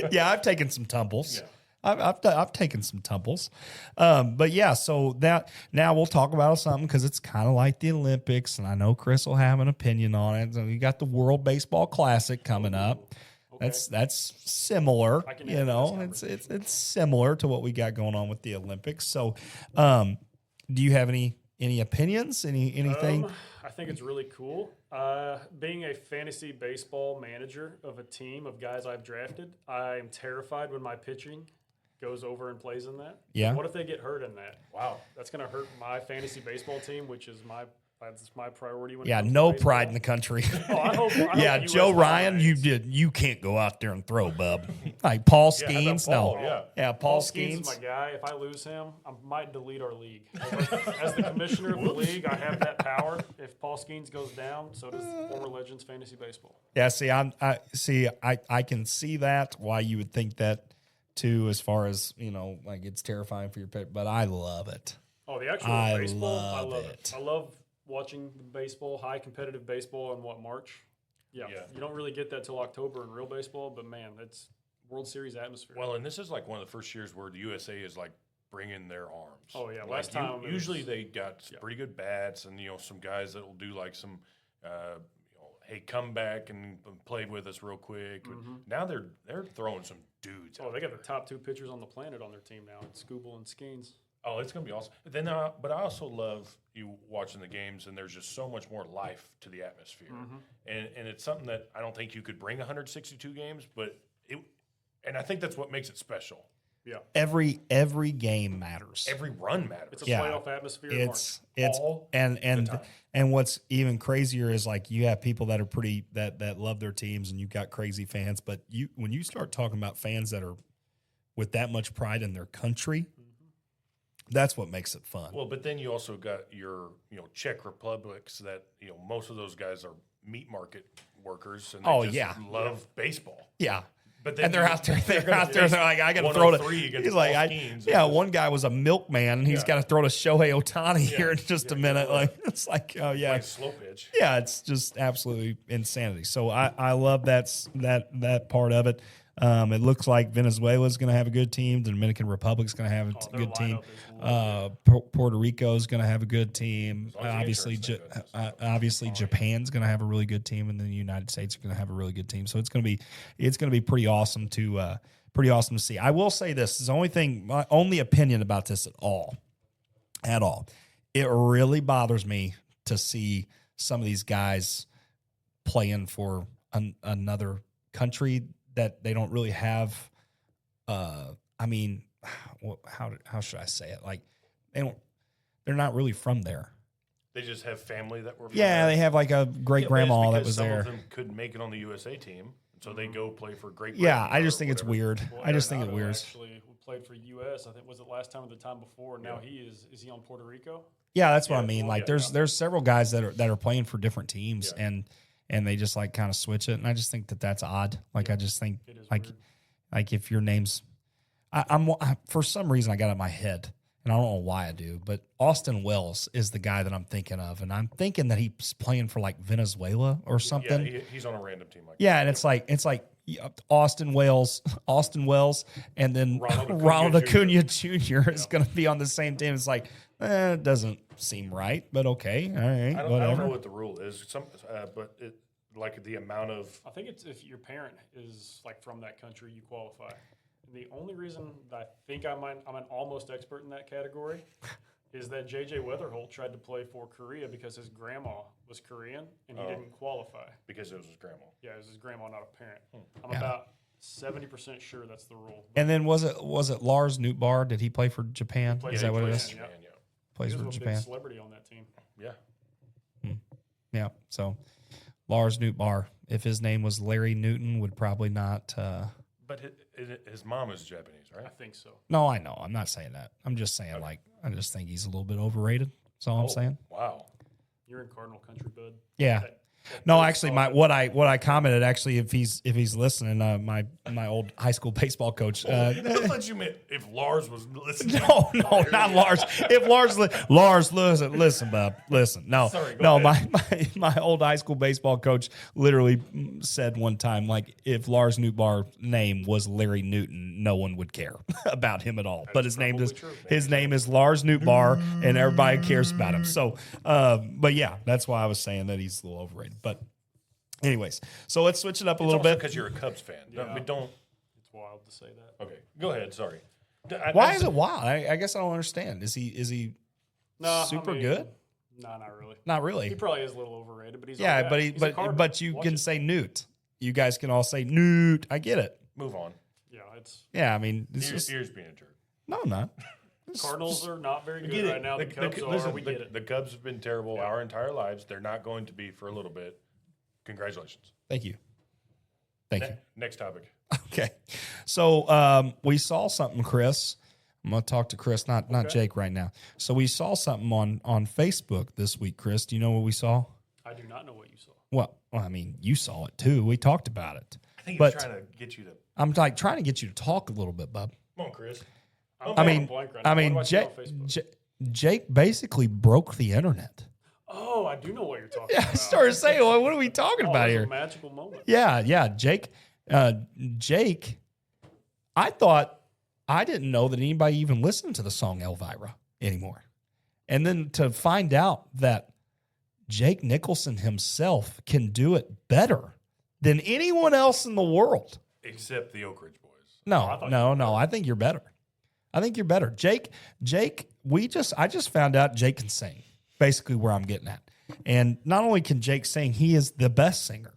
lot. Yeah, I've taken some tumbles. Yeah. I've taken some tumbles, but yeah. So now we'll talk about something because it's kind of like the Olympics, and I know Chris will have an opinion on it. So we got the World Baseball Classic coming up. Okay. That's similar. I can add to this it's similar to what we got going on with the Olympics. So, do you have any opinions? Anything? I think it's really cool. Being a fantasy baseball manager of a team of guys I've drafted, I'm terrified when my pitching goes over and plays in that. Yeah. What if they get hurt in that? Wow. That's going to hurt my fantasy baseball team, which is that's my priority. When Yeah, it comes no to baseball. pride in the country. I hope Yeah, US Joe Ryan, Pirates. you can't go out there and throw, bub. Like Paul Yeah, how about Skeens, Paul? no. Yeah. Paul Skeens is Skeens. my guy. If I lose him, I might delete our league. As the commissioner of the league, I have that power. If Paul Skeens goes down, so does former Legends Fantasy Baseball. Yeah, I can see that why you would think that too, as far as like it's terrifying for your pet, but I love it. Oh, the actual I baseball, I love love it. it. I love watching the baseball, high competitive baseball in March? Yeah. You don't really get that till October in real baseball, but man, it's World Series atmosphere. Well, and this is like one of the first years where the USA is like bringing their arms. Oh, yeah. Like Last time it usually was- they got pretty good bats and some guys that will do like some hey, come back and play with us real quick. Now they're throwing some dudes. Oh, they got the top 2 pitchers on the planet on their team now. It's Scooble and Skeens. Oh, it's gonna be awesome. Then, but I also love you watching the games, and there's just so much more life to the atmosphere, and it's something that I don't think you could bring 162 games, but and I think that's what makes it special. Yeah. Every game matters. Every run matters. It's a Yeah. playoff atmosphere. It's All and the time. and what's even crazier is like you have people that are that love their teams, and you've got crazy fans. But when you start talking about fans that are with that much pride in their country, that's what makes it fun. Well, but then you also got your, Czech republics that, most of those guys are meat market workers and they just love baseball. Yeah. But then And they're out there. They're out there. They're like, I got to throw to. 103 against He's like, both teams. one guy was a milkman, and he's Yeah. got to throw to Shohei Ohtani here in just a minute. Like it's like, oh yeah, Like slow pitch. yeah, it's just absolutely insanity. So I love that part of it. It looks like Venezuela's going to have a good team. The Dominican Republic's going to have a their good team. lineup is Puerto Rico's going to have a good team. long as the Obviously, insurance thing goes. obviously Japan's going to have a really good team, and then the United States are going to have a really good team. So it's going to be pretty awesome to see. I will say this is the only thing, my only opinion about this at all. It really bothers me to see some of these guys playing for another country that they don't really have. I mean, how should I say it? Like they're not really from there. They just have family that were. Yeah, they have like a great grandma that was some there. Of them couldn't make it on the USA team, so they go play for Great. Yeah, Britain I just or think it's whatever. weird. Well, I just think it Arenado weird. Actually, who played for U.S. I think was it last time or the time before. Now he is he on Puerto Rico? Yeah, that's what I Yeah, mean. well, Like yeah, there's several guys that are playing for different teams Yeah. and they just like kind of switch it, and I just think that's odd. Like I just think It is like weird. like if your name's I'm for some reason I got it in my head, and I don't know why I do, but Austin Wells is the guy that I'm thinking of, and I'm thinking that he's playing for like Venezuela or something. Yeah, he's on a random team like. Yeah, and it's like Austin Wells, and then Ronald Ronald Acuna Acuna Jr. is going to be on the same team. It's like it doesn't seem right, but okay, all right, I don't whatever. know what the rule is. But it like the amount of. I think it's if your parent is like from that country, you qualify. And the only reason that I think I'm an almost expert in that category is that J.J. Weatherholt tried to play for Korea because his grandma was Korean and he didn't qualify. Because it was his grandma. Yeah, it was his grandma, not a parent. I'm Yeah. about 70% sure that's the rule. And then was it Lars Nootbaar? Did he play for Japan? played Is for that what it Japan, is? yeah. Man, yeah. Plays He for was a Japan. big celebrity on that team. Yeah. Yeah. So Lars Nootbaar, if his name was Larry Newton, would probably not. But his mom is Japanese, I right? think so. No, I know. I'm not saying that. I'm just saying like I just think he's a little bit overrated. That's all I'm saying. Wow. You're in Cardinal country, bud. Yeah. That No, goes actually, solid. what I commented actually, if he's listening, my old high school baseball coach. I thought you meant if Lars was listening. No, not Lars. If Lars, listen, bub, listen. No, Sorry, go no, ahead. my old high school baseball coach literally said one time, like, if Lars Nootbaar's name was Larry Newton, no one would care about him at all. But his name is Lars Nootbaar, and everybody cares about him. So, but yeah, that's why I was saying that he's a little overrated. But, anyways, so let's switch it up a little bit. Because you're a Cubs fan. Yeah. Don't. It's wild to say that. Okay, go ahead. Sorry. Why is it wild? I guess I don't understand. Is he No, super I mean, good? No, not really. Not He really. probably is a little overrated, but he's Yeah, all right. but He's a Cardinal. but you Watch can it. say Newt. You guys can all say Newt. I get it. move on? Yeah, it's Yeah, I mean, it's Ears, just, ears being a jerk. no, I'm not. Cardinals are not very We good get it. right now. The Cubs are. listen, We get it. the Cubs have been terrible our entire lives. They're not going to be for a little bit. Congratulations. Thank you. Thank you. Next topic. Okay. So we saw something, Chris. I'm going to talk to Chris, not Jake right now. So we saw something on Facebook this week, Chris. Do you know what we saw? I do not know what you saw. Well, I mean, you saw it too. We talked about it. I think But- he's trying to get you to. I'm like trying to get you to talk a little bit, bub. Come on, Chris. I'm I drawing a mean, blank right now. What do I see on Facebook? Jake basically broke the internet. Oh, I do know what you're talking Yeah, I about. started saying, well, what are we talking Oh, about it was here? a magical moment. Yeah, Jake. I thought I didn't know that anybody even listened to the song Elvira anymore. And then to find out that Jake Nicholson himself can do it better than anyone else in the world. Except the Oak Ridge Boys. No. I think you're better. Jake, I just found out Jake can sing. Basically where I'm getting at. And not only can Jake sing, he is the best singer.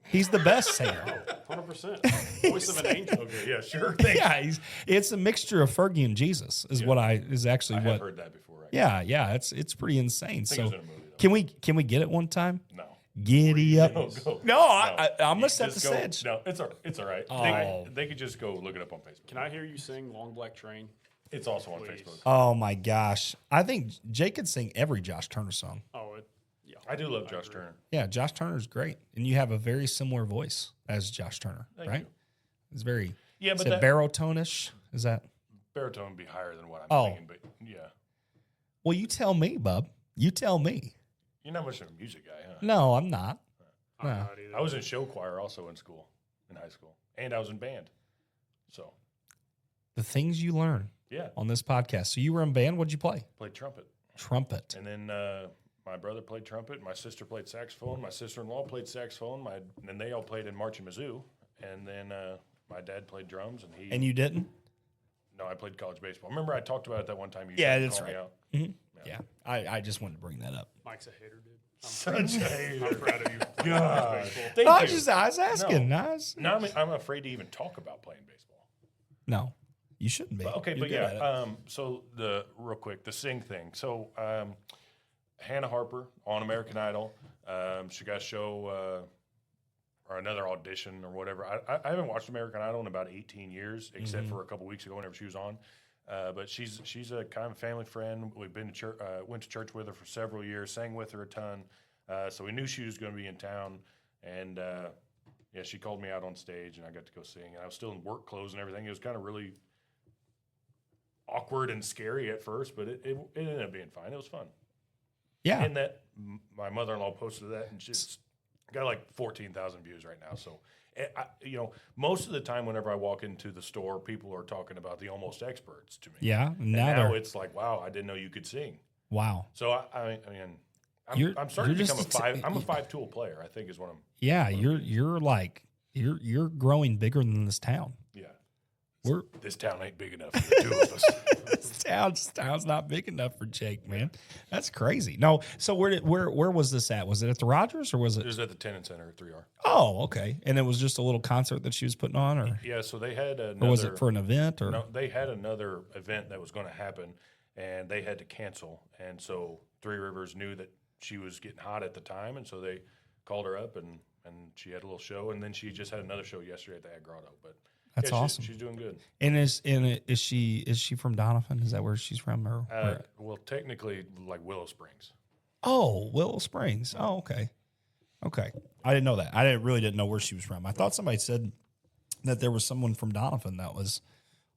He's the best singer. 100%. Voice of an angel. Okay, yeah, sure. Thanks. Yeah, it's a mixture of Fergie and Jesus is what is actually I what. have heard that before. Right? Yeah, it's pretty insane. I think it So was in a movie, though. can we get it one time? No. Giddy up. Go. No, I'm gonna You set the just go- stage. No, it's all right. Oh. They could just go look it up on Facebook. Can I hear you sing Long Black Train? It's also on Please. Facebook. Oh my gosh, I think Jake could sing every Josh Turner song. Oh, yeah. I do love Josh Turner. Yeah, Josh Turner's great, and you have a very similar voice as Josh Turner, Thank right? you. It's very Yeah, but is it that baritone-ish? Is that? baritone would be higher than what I'm Oh. singing, but yeah. Well, you tell me, bub. You tell me. You're not much of a music guy, huh? No, I'm not. I'm No. not either. I was in show choir also in school, in high school, and I was in band. So, The things you learn yeah, on this podcast. So you were in band. What'd you play? played trumpet. Trumpet. And then my brother played trumpet. My sister played saxophone. My sister-in-law played saxophone. And they all played in marching Mizzou. And then my dad played drums. And you didn't? No, I played college baseball. Remember I talked about it that one time you Yeah, tried to that's call me right. out? Yeah. I just wanted to bring that up. Mike's a hater, dude. Such a I'm hater. proud of you. God. Baseball. Thank I you. was asking. No. Nice. Now I'm afraid to even talk about playing baseball. No, you shouldn't be. Okay, You're but good at it. yeah. So real quick, the sing thing. So Hannah Harper on American Idol. She got a show or another audition or whatever. I haven't watched American Idol in about 18 years, except for a couple weeks ago whenever she was on. But she's a kind of family friend. We've been to church, went to church with her for several years, sang with her a ton. So we knew she was going to be in town, and yeah, she called me out on stage, and I got to go sing. And I was still in work clothes and everything. It was kind of really awkward and scary at first, but it ended up being fine. It was fun. Yeah. And that my mother-in-law posted that, and she's got like 14,000 views right now. So, most of the time, whenever I walk into the store, people are talking about the Almost Experts to me. Yeah. And Now now they're it's like, wow, I didn't know you could sing. wow. So I'm You're starting to just become a five. I'm a 5-tool plaur, I think, is what I'm. Yeah, you're like you're growing bigger than this town. Yeah. We're This town ain't big enough for the two of us. this town's not big enough for Jake, man. That's crazy. No, so where was this at? Was it at the Rogers or was It it? was at the Tenant Center at 3R. Oh, okay. And it was just a little concert that she was putting on, or Yeah, so they had another. or was it for an event? Or No, they had another event that was going to happen, and they had to cancel. And so Three Rivers knew that she was getting hot at the time, and so they called her up, and she had a little show, and then she just had another show yesterday at the Ag Grotto. But That's yeah, awesome. She's doing good. And is she from Donovan? Is that where she's from? Or Well, technically, like Willow Springs. oh, Willow Springs. Oh, okay. Okay. I didn't know that. I really didn't know where she was from. I thought somebody said that there was someone from Donovan that was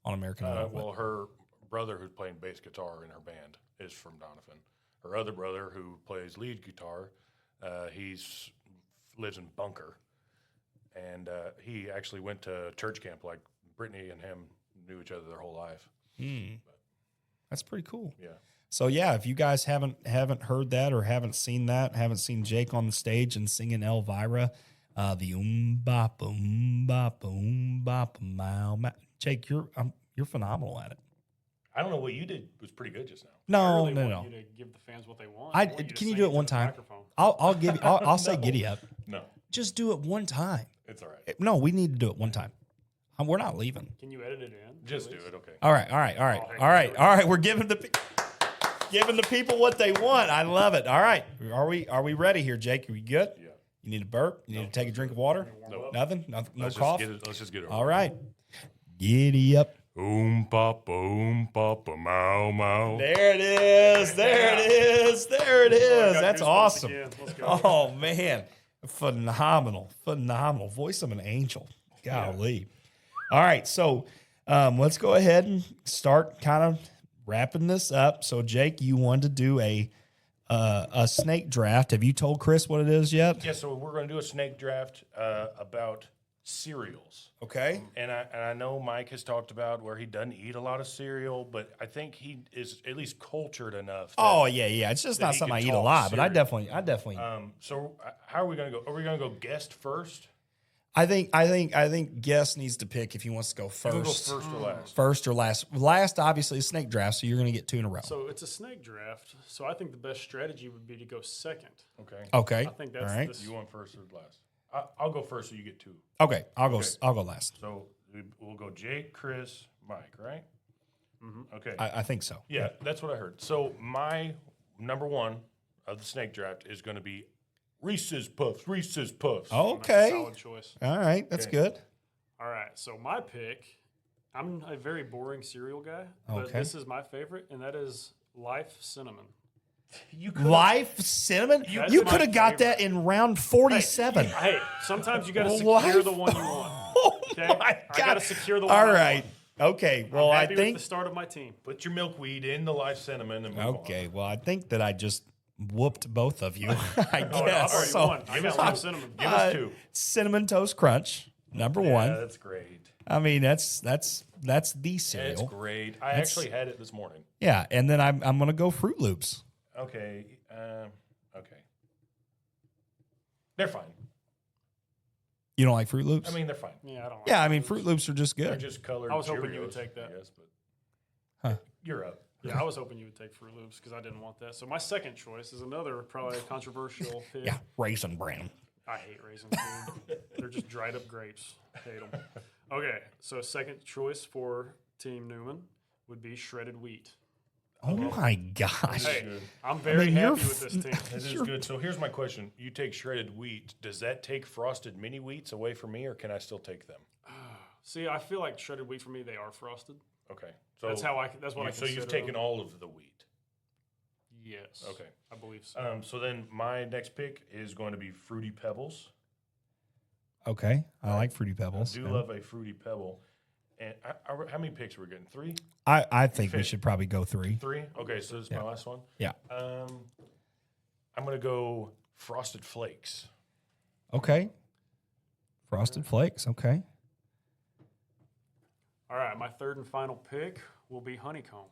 on American Idol. but- Well, her brother, who's playing bass guitar in her band, is from Donovan. Her other brother, who plays lead guitar, lives in Bunker, and he actually went to church camp. Like Brittany and him knew each other their whole life. That's pretty cool. Yeah. So yeah, if you guys haven't heard that or haven't seen that, haven't seen Jake on the stage and singing Elvira, the bop mow. Jake, you're phenomenal at it. I don't know what you did was pretty good just now. No, I really no, want no. you to give the fans what they want. I want you to can you sing do it into one the time? microphone. I'll give you. I'll say No. giddy up. No, Just do it one time. it's all right. No, we need to do it one time. We're not leaving. Can you edit it in? Just do please? it, okay. All right. hey, We're giving the people what they want. I love it. All right. Are we ready here, Jake? Are we good? Yeah. You need a burp? You need to take a drink of water? No. Nothing? No Let's cough? just get it over. All right. Giddy up. Papa, mow, mow. There it is. There it is. There it I is. got That's goosebumps awesome. again. Let's go. Oh, man. Phenomenal. Voice of an angel. Golly. All right. So let's go ahead and start kind of wrapping this up. So, Jake, you wanted to do a snake draft. Have you told Chris what it is yet? Yeah, so we're going to do a snake draft about cereals. Okay. And I know Mike has talked about where he doesn't eat a lot of cereal, but I think he is at least cultured enough. That, Oh, yeah. It's just that not he something I can eat a talk lot, but I cereal. definitely. So how are we going to go? Are we going to go guest first? I think Guest needs to pick if he wants to go We'll go first. first or last. First or last. Last, obviously, is snake draft, so you're going to get 2 in a row. So it's a snake draft. So I think the best strategy would be to go second. Okay. Okay. I think that's all right. the You want first or last? I'll go first, so you get 2. Okay, I'll go. Okay. I'll go last. So we'll go Jake, Chris, Mike, right? Mm-hmm. Okay. I think so. Yeah, that's what I heard. So my number 1 of the snake draft is going to be Reese's Puffs. Reese's Puffs. That's a Okay. solid choice. All right. That's Okay. good. All right, so my pick, I'm a very boring cereal guy, but Okay. this is my favorite, and that is Life Cinnamon. You could've- Life cinnamon. That's You my could have got favorite. that in round 47. Hey, sometimes you got to secure Life? the one you want. Oh Okay, my I got to God. secure the one. All I right. want. Okay. I'm Well, I happy think. with the start of my team. Put your milkweed in the life cinnamon and move Okay. Well, I think that I just whooped both of you. I Oh, I've guess. already So, won. I got Life Cinnamon. on. Give us 2. Cinnamon Toast Crunch, number Yeah, one. that's great. I mean, that's the That's cereal. great. I actually had it this morning. Yeah, and then I'm gonna go Fruit Loops. Okay. Okay. They're fine. You don't like Fruit Loops? I mean, they're fine. Yeah, I don't. Like yeah, I mean, those. Fruit Loops are just They're good. just colored. I was hoping you would Cheerios, take that. I guess, but Huh. you're up. Yeah, I was hoping you would take Fruit Loops because I didn't want that. So my second choice is another probably controversial pick. Yeah, Raisin Bran. I hate raisin food. They're just dried up grapes. Hate them. Okay, so second choice for Team Newman would be shredded wheat. Oh my gosh. Hey, good. I'm very you're happy with this team. It is good. So here's my question: you take shredded wheat. Does that take frosted mini wheats away from me, or can I still take them? See, I feel like shredded wheat for me, they are frosted. Okay. So That's how I. That's what I. So you've consider taken them. all of the wheat. Yes. Okay. I believe so. So then my next pick is going to be Fruity Pebbles. Okay, I like Fruity I Pebbles. do Yeah. love a Fruity Pebble. And how many picks are we getting? 3? I think we Fit. should probably go 3. 3? Okay, so this is my last one. Yeah. I'm going to go Frosted Flakes. Okay. Frosted Flakes. Okay. All right, my third and final pick will be honeycomb.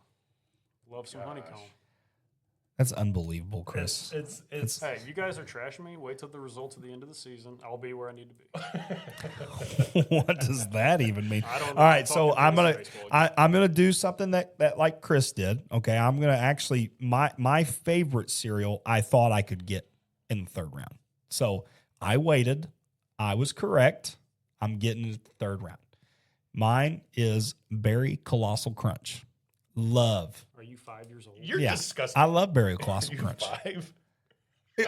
Love some honeycomb. That's unbelievable, Chris. It's Hey, you guys are trashing me. Wait till the results at the end of the season. I'll be where I need to be. What does that even mean? I don't know. All right, I'm so talking I'm gonna baseball. I'm gonna do something that like Chris did. Okay, I'm gonna actually my favorite cereal I thought I could get in the third round. So I waited. I was correct. I'm getting it the third round. Mine is Berry Colossal Crunch. Love. Are you 5 years old? You're Yeah, disgusting. I love Berry Colossal You're Crunch. 5.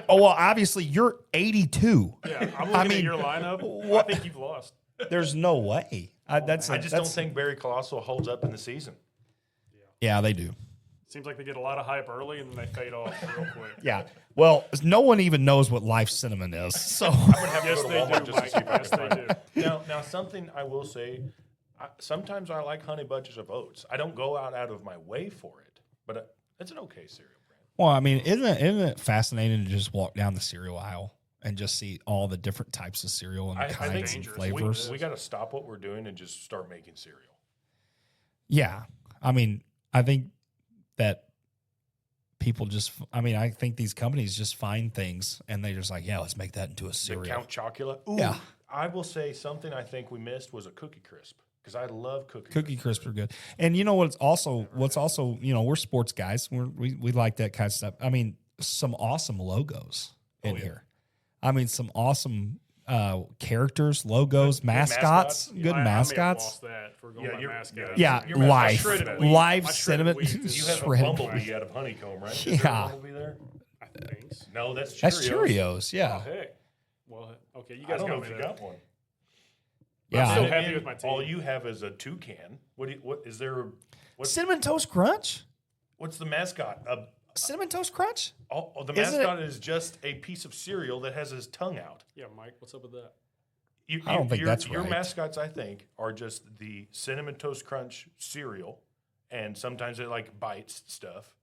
Oh well, obviously you're 82. Yeah, I'm looking mean, at your lineup. what- I think you've lost. There's no way. I just don't that's- think Berry Colossal holds up in the season. Yeah, they do. Seems like they get a lot of hype early and then they fade off real quick. Yeah. Well, no one even knows what Life Cinnamon is. So I'm gonna have Yes, to go to they Walmart do, just to see Mike. if I Yes, can they find it. do. Now, something I will say, sometimes I like Honey Bunches of Oats. I don't go out of my way for it, but it's an okay cereal brand. well, I mean, isn't it fascinating to just walk down the cereal aisle and just see all the different types of cereal and I think kinds and dangerous. flavors? We got to stop what we're doing and just start making cereal. Yeah. I mean, I think that people just, I think these companies just find things and they're just like, yeah, let's make that into a The cereal. Count Chocula. Ooh, Yeah. I will say something I think we missed was a Cookie Crisp because I love Cookie Cookie Crisp are good. And you know what's also, we're sports guys. We like that kind of stuff. I mean, some awesome logos in here. I mean, some awesome characters, logos, mascots, mascots. good I may have mascots. lost that for going Yeah, by you're- mascot. Yeah, Your mascot- life, shredded wheat. live My shredded cinnamon. wheat. You have a shredded bumblebee wheat. out of honeycomb, right? Is there a Yeah. bumblebee there? I think so. No, that's Cheerios. That's Cheerios. Yeah, Oh, hey. Well, okay, you I guys don't got know me if you there. got one. yeah. I'm so And happy then with my team. All you have is a toucan. What is there? Cinnamon Toast Crunch. What's the mascot? Cinnamon Toast Crunch. The Isn't it- mascot is just a piece of cereal that has his tongue out. Yeah, Mike, what's up with that? I don't think your, that's your right. mascots. I think are just the Cinnamon Toast Crunch cereal, and sometimes it like bites stuff.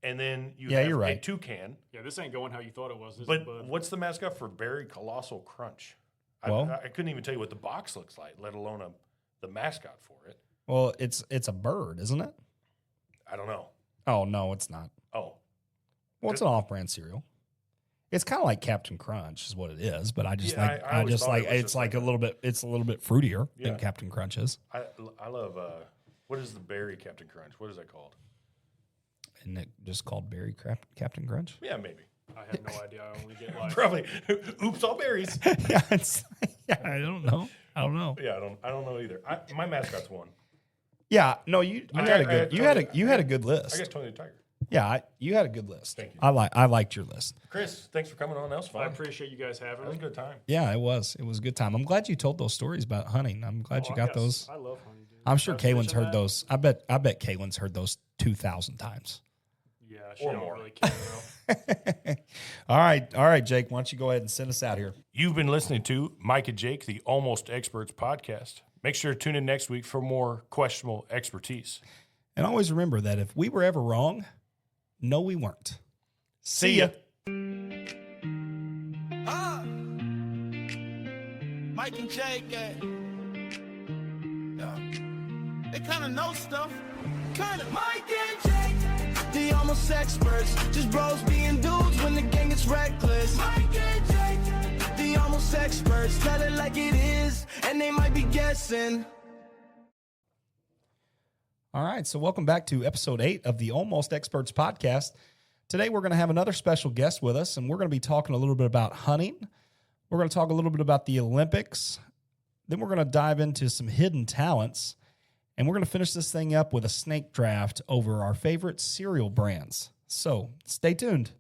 And then you have you're a right. toucan. Yeah, this ain't going how you thought it was. This is But Bud. what's the mascot for Berry Colossal Crunch? Well- I couldn't even tell you what the box looks like, let alone the mascot for it. Well, it's a bird, isn't it? I don't know. Oh no, it's not. Oh, Well, it's an off-brand cereal. It's kind of like Captain Crunch, is what it is. But I just Yeah, like I I always just thought like it was it's just like like a little bit. It's a little bit fruitier Yeah. than Captain Crunch is. I love what is the berry Captain Crunch? What is that called? Isn't it just called Berry Captain Crunch? Yeah, maybe. I have no idea. I only get like Probably. Oops, all berries. Yeah, I don't know. Yeah, I don't know either. My mascot's won. Yeah, no, you had a good you had a good I list. guess Tony the Tiger. Yeah, you had a good list. Thank you. I liked your list. Chris, thanks for coming on. That was fun. I appreciate you guys having That was a me. good time. Yeah, it was. It was a good time. I'm glad you told those stories about hunting. I'm glad you got those. I love hunting, dude. I'm sure I was Kaylin's fishing heard that. those. I bet Kaylin's heard those 2,000 times. Yeah, she Or don't more. really care though. All right, Jake. Why don't you go ahead and send us out here? You've been listening to Mike and Jake, the Almost Experts podcast. Make sure to tune in next week for more questionable expertise. And always remember that if we were ever wrong, no, we weren't. See ya. Mike and Jake, yeah. They kind of know stuff. Kind of. Mike and Jake, the almost experts. Just bros being dudes when the gang gets reckless. Mike and Jake, the almost experts. Tell it like it is, and they might be guessing. All right, so welcome back to episode 8 of the Almost Experts podcast. Today we're going to have another special guest with us, and we're going to be talking a little bit about hunting. We're going to talk a little bit about the Olympics. Then we're going to dive into some hidden talents, and we're going to finish this thing up with a snake draft over our favorite cereal brands. So stay tuned.